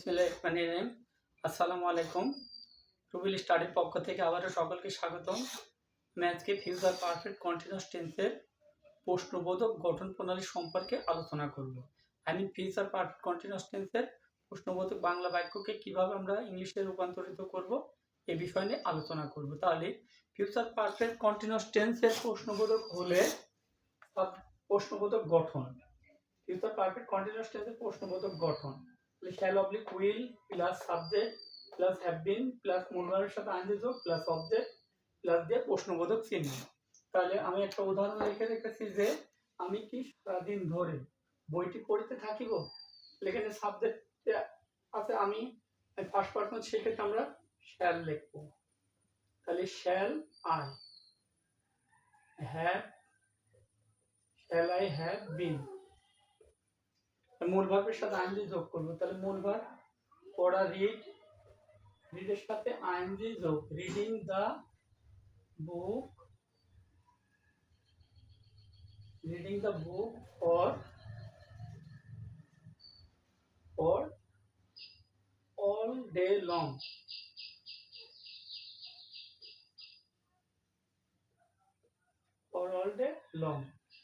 বিসমিল্লাহির আসসালামু আলাইকুম। রুবিল স্টাডির পক্ষ থেকে আবারও সকলকে স্বাগতম। আমি আজকে ফিউচার পারফেক্ট কন্টিনিউয়াস টেন্সের প্রশ্নবোধক গঠন প্রণালী সম্পর্কে আলোচনা করব। ফিউচার পারফেক্ট কন্টিনিউয়াস টেন্সের প্রশ্নবোধক বাংলা বাক্যকে কিভাবে আমরা ইংলিশে রূপান্তরিত করব এই বিষয় নিয়ে আলোচনা করব। তাহলে ফিউচার পারফেক্ট কন্টিনিউয়াস টেন্সের প্রশ্নবোধক হলে প্রশ্নবোধক গঠন। ফিউচার পারফেক্ট কন্টিনিউয়াস টেন্সের প্রশ্নবোধক গঠন shall oblique will plus subject plus have been plus মূল ভার্বের সাথে আইএনজি যোগ প্লাস অবজেক্ট প্লাস দিয়ে প্রশ্নবোধক চিহ্ন। তাহলে আমি একটা উদাহরণ লিখে রেখেছি যে আমি কি সারাদিন ধরে বইটি পড়তে থাকিব। এখানে সাবজেক্টে আছে আমি ফার্স্ট পারসন, সেক্ষেত্রে আমরা শ্যাল লিখবো। তাহলে শ্যাল আই হ্যাভ বিন, মূল ভার্বের সাথে আইএনজি যোগ করব। তাহলে মূল ভার্ব পড়া রিডের সাথে আইএনজি যোগ, reading the book for all day long.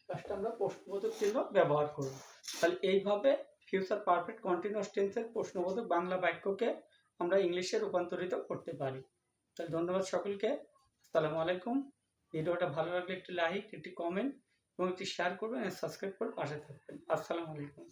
First আমরা প্রশ্নবোধক চিহ্ন ব্যবহার করব। তাহলে এইভাবে ফিউচার পারফেক্ট কন্টিনিউয়াস টেন্সের প্রশ্নবোধক বাংলা বাক্যকে আমরা ইংলিশে রূপান্তরিত করতে পারি। তাহলে ধন্যবাদ সকলকে। আসসালামু আলাইকুম। ভিডিওটা ভালো লাগলে একটি লাইক, একটি কমেন্ট এবং একটি শেয়ার করবেন, সাবস্ক্রাইব করে পাশে থাকবেন। আসসালামু আলাইকুম।